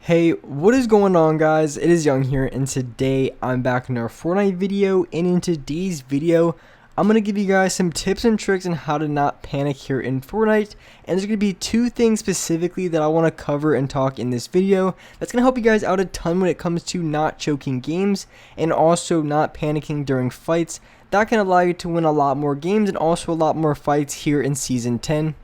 Hey, what is going on, guys? It is Young here, and today I'm back in our Fortnite video, and in today's video I'm going to give you guys some tips and tricks on how to not panic here in Fortnite. And there's going to be two things specifically that I want to cover and talk in this video that's going to help you guys out a ton when it comes to not choking games and also not panicking during fights. That can allow you to win a lot more games and also a lot more fights here in Season 10.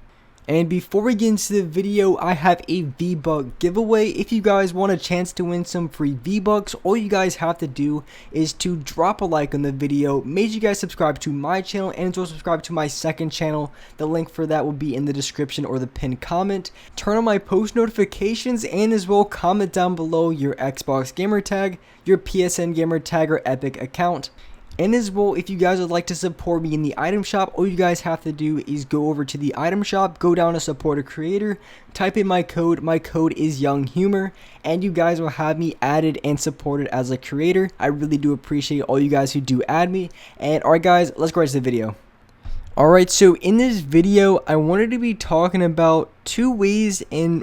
And before we get into the video, I have a V-Buck giveaway. If you guys want a chance to win some free V-Bucks, all you guys have to do is to drop a like on the video. Make sure you guys subscribe to my channel and also subscribe to my second channel. The link for that will be in the description or the pinned comment. Turn on my post notifications and as well comment down below your Xbox gamer tag, your PSN gamer tag, or Epic account. And as well, if you guys would like to support me in the item shop, all you guys have to do is go over to the item shop, go down to support a creator, type in my code is YoungHumor, and you guys will have me added and supported as a creator. I really do appreciate all you guys who do add me. And alright guys, let's go right to the video. Alright, so in this video, I wanted to be talking about two ways in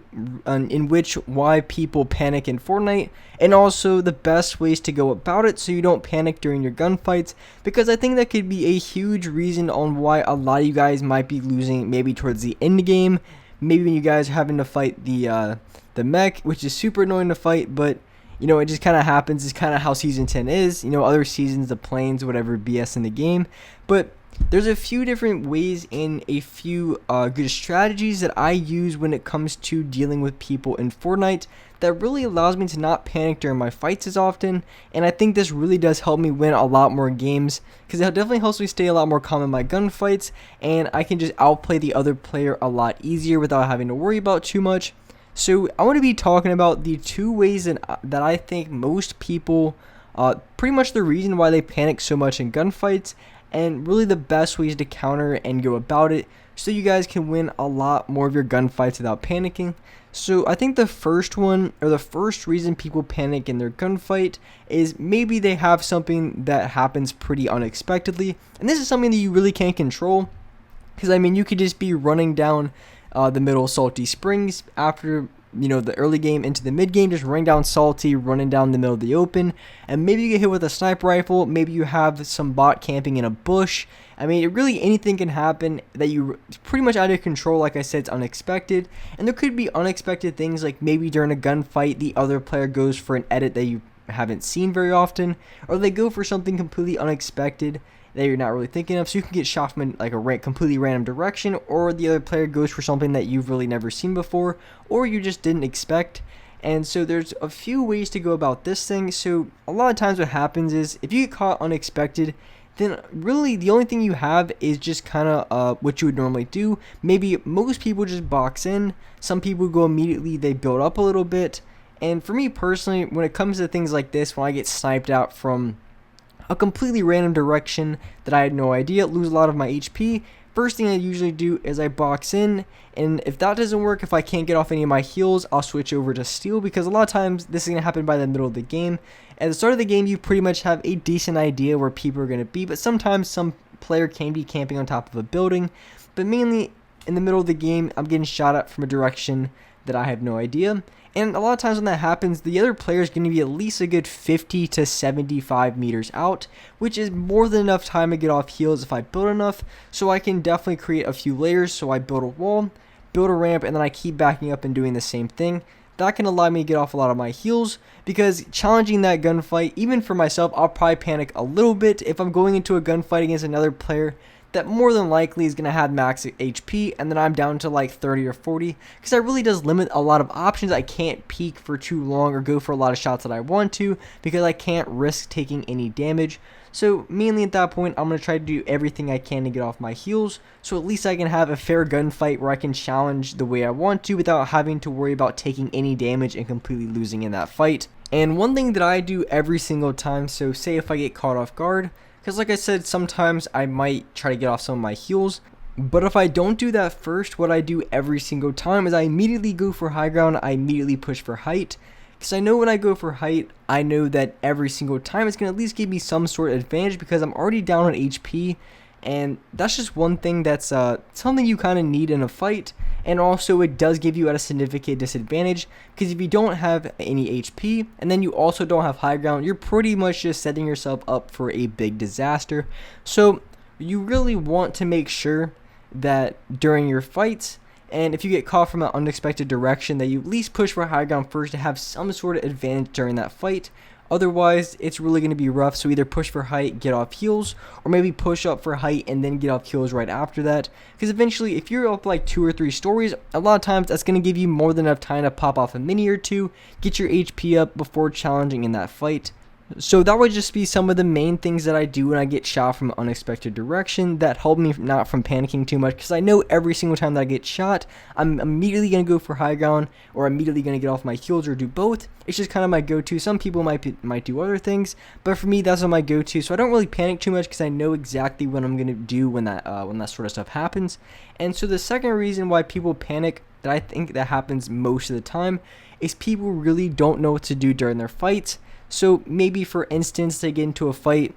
which why people panic in Fortnite, and also the best ways to go about it so you don't panic during your gunfights, because I think that could be a huge reason on why a lot of you guys might be losing maybe towards the end game, maybe when you guys are having to fight the mech, which is super annoying to fight, but you know, it just kind of happens. It's kind of how Season 10 is. You know, other seasons, the planes, whatever BS in the game. But there's a few different ways and a few good strategies that I use when it comes to dealing with people in Fortnite that really allows me to not panic during my fights as often. And I think this really does help me win a lot more games, because it definitely helps me stay a lot more calm in my gunfights, and I can just outplay the other player a lot easier without having to worry about too much. So I want to be talking about the two ways that I think most people, pretty much the reason why they panic so much in gunfights, and really the best ways to counter and go about it so you guys can win a lot more of your gunfights without panicking. So I think the first one, or the first reason people panic in their gunfight, is maybe they have something that happens pretty unexpectedly, and this is something that you really can't control, because I mean, you could just be running down the middle of Salty Springs after, you know, the early game into the mid game, just running down Salty, running down the middle of the open, and maybe you get hit with a sniper rifle, maybe you have some bot camping in a bush. I mean, really anything can happen that you pretty much out of control. Like I said, it's unexpected, and there could be unexpected things, like maybe during a gunfight the other player goes for an edit that you haven't seen very often, or they go for something completely unexpected that you're not really thinking of, so you can get shot from like a completely random direction, or the other player goes for something that you've really never seen before, or you just didn't expect. And so there's a few ways to go about this thing. So a lot of times what happens is, if you get caught unexpected, then really the only thing you have is just kind of what you would normally do. Maybe most people just box in, some people go immediately, they build up a little bit. And for me personally, when it comes to things like this, when I get sniped out from a completely random direction that I had no idea, lose a lot of my HP, first thing I usually do is I box in, and if that doesn't work, if I can't get off any of my heals, I'll switch over to steal, because a lot of times this is going to happen by the middle of the game. At the start of the game, you pretty much have a decent idea where people are going to be, but sometimes some player can be camping on top of a building, but mainly in the middle of the game, I'm getting shot at from a direction that I have no idea. And a lot of times when that happens, the other player is going to be at least a good 50 to 75 meters out, which is more than enough time to get off heals if I build enough. So I can definitely create a few layers. So I build a wall, build a ramp, and then I keep backing up and doing the same thing. That can allow me to get off a lot of my heals, because challenging that gunfight, even for myself, I'll probably panic a little bit if I'm going into a gunfight against another player that more than likely is going to have max HP, and then I'm down to like 30 or 40, because that really does limit a lot of options. I can't peek for too long or go for a lot of shots that I want to, because I can't risk taking any damage. So mainly at that point, I'm going to try to do everything I can to get off my heals, so at least I can have a fair gunfight where I can challenge the way I want to without having to worry about taking any damage and completely losing in that fight. And one thing that I do every single time, so say if I get caught off guard, because like I said, sometimes I might try to get off some of my heals, but if I don't do that first, what I do every single time is I immediately go for high ground, I immediately push for height, because I know when I go for height, I know that every single time it's going to at least give me some sort of advantage, because I'm already down on HP, and that's just one thing that's something you kind of need in a fight. and also it does give you at a significant disadvantage, because if you don't have any HP and then you also don't have high ground, you're pretty much just setting yourself up for a big disaster. So you really want to make sure that during your fights, and if you get caught from an unexpected direction, that you at least push for high ground first to have some sort of advantage during that fight. Otherwise, it's really going to be rough, so either push for height, get off heals, or maybe push up for height and then get off heals right after that. Because eventually, if you're up like 2 or 3 stories, a lot of times that's going to give you more than enough time to pop off a mini or two, get your HP up before challenging in that fight. So that would just be some of the main things that I do when I get shot from an unexpected direction that help me not from panicking too much, because I know every single time that I get shot, I'm immediately going to go for high ground or immediately going to get off my heals or do both. It's just kind of my go-to. Some people might do other things, but for me, that's my go-to. So I don't really panic too much because I know exactly what I'm going to do when that sort of stuff happens. And so the second reason why people panic that I think that happens most of the time is people really don't know what to do during their fights. So maybe, for instance, they get into a fight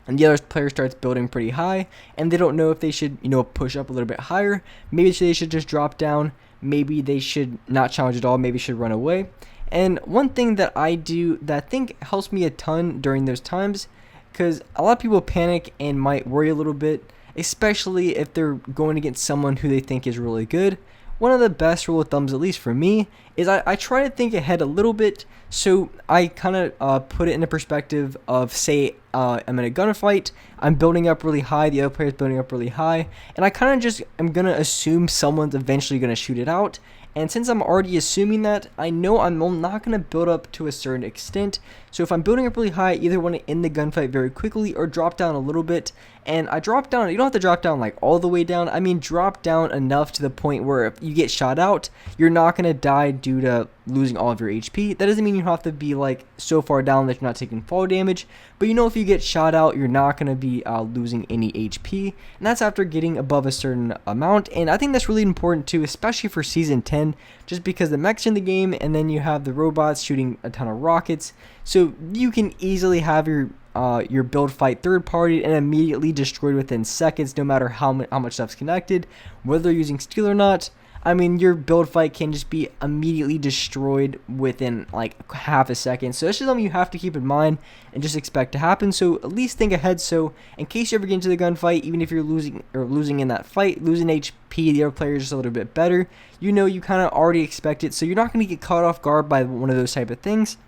and the other player starts building pretty high and they don't know if they should, push up a little bit higher. Maybe they should just drop down. Maybe they should not challenge at all. Maybe should run away. And one thing that I do that I think helps me a ton during those times, because a lot of people panic and might worry a little bit, especially if they're going against someone who they think is really good. One of the best rule of thumbs, at least for me, is I try to think ahead a little bit. So I kind of put it in the perspective of, say, I'm in a gunfight, I'm building up really high, the other player's building up really high, and I kind of just am going to assume someone's eventually going to shoot it out. And since I'm already assuming that, I know I'm not going to build up to a certain extent. So if I'm building up really high, I either want to end the gunfight very quickly or drop down a little bit. And I drop down, you don't have to drop down like all the way down. I mean, drop down enough to the point where if you get shot out, you're not going to die due to losing all of your HP. That doesn't mean you have to be like so far down that you're not taking fall damage. But if you get shot out, you're not going to be losing any HP. And that's after getting above a certain amount. And I think that's really important too, especially for Season 10, just because the mech's in the game and then you have the robots shooting a ton of rockets. So you can easily have your build fight third party and immediately destroyed within seconds, no matter how much stuff's connected, whether they're using steel or not. I mean, your build fight can just be immediately destroyed within like half a second. So that's just something you have to keep in mind and just expect to happen. So at least think ahead. So in case you ever get into the gunfight, even if you're losing in that fight, losing HP, the other player is just a little bit better. You kind of already expect it. So you're not going to get caught off guard by one of those type of things.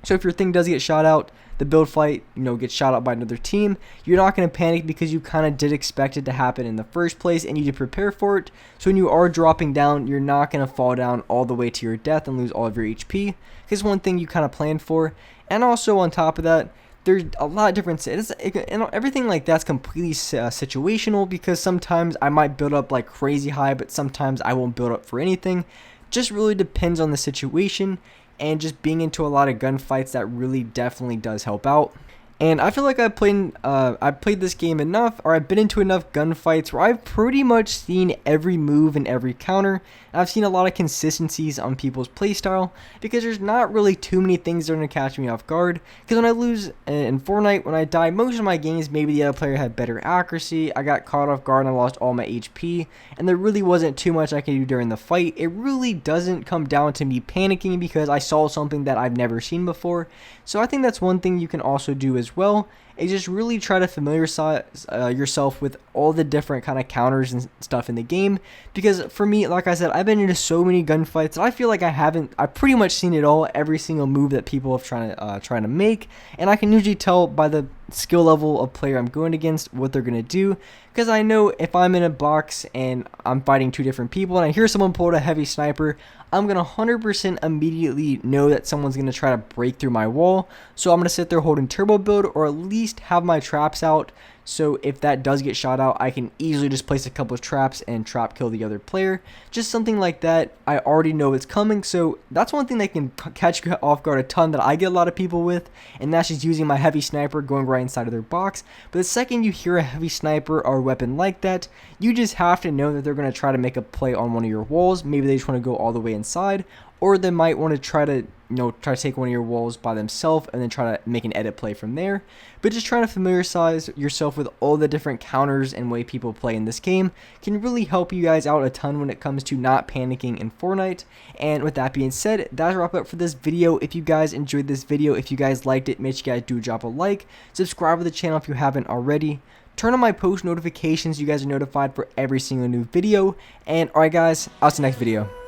So if your thing does get shot out, the build fight, gets shot out by another team, you're not going to panic because you kind of did expect it to happen in the first place and you did prepare for it. So when you are dropping down, you're not going to fall down all the way to your death and lose all of your HP. Because one thing you kind of planned for. And also on top of that, there's a lot of different, and everything like that's completely situational, because sometimes I might build up like crazy high, but sometimes I won't build up for anything. Just really depends on the situation. And just being into a lot of gunfights, that really definitely does help out. And I feel like I've played this game enough, or I've been into enough gunfights where I've pretty much seen every move and every counter. And I've seen a lot of consistencies on people's playstyle, because there's not really too many things that are going to catch me off guard. Because when I lose in Fortnite, when I die, most of my games, maybe the other player had better accuracy, I got caught off guard and I lost all my HP, and there really wasn't too much I could do during the fight. It really doesn't come down to me panicking because I saw something that I've never seen before. So I think that's one thing you can also do as well, is just really try to familiarize yourself with all the different kind of counters and stuff in the game. Because for me, like I said, I've been into so many gunfights that I feel like I've pretty much seen it all, every single move that people have trying to make, and I can usually tell by the skill level of player I'm going against what they're gonna do. Because I know if I'm in a box and I'm fighting 2 different people and I hear someone pull out a heavy sniper, I'm gonna 100% immediately know that someone's gonna try to break through my wall. So I'm gonna sit there holding turbo build, or at least have my traps out. So if that does get shot out, I can easily just place a couple of traps and trap kill the other player. Just something like that. I already know it's coming. So that's one thing that can catch you off guard a ton that I get a lot of people with. And that's just using my heavy sniper going right inside of their box. But the second you hear a heavy sniper or weapon like that, you just have to know that they're going to try to make a play on one of your walls. Maybe they just want to go all the way inside. Or they might want to try to try to take one of your walls by themselves and then try to make an edit play from there. But just trying to familiarize yourself with all the different counters and way people play in this game can really help you guys out a ton when it comes to not panicking in Fortnite. And with that being said, that's a wrap up for this video. If you guys enjoyed this video, if you guys liked it, make sure you guys do drop a like, subscribe to the channel if you haven't already. Turn on my post notifications so you guys are notified for every single new video. And alright guys, I'll see you next video.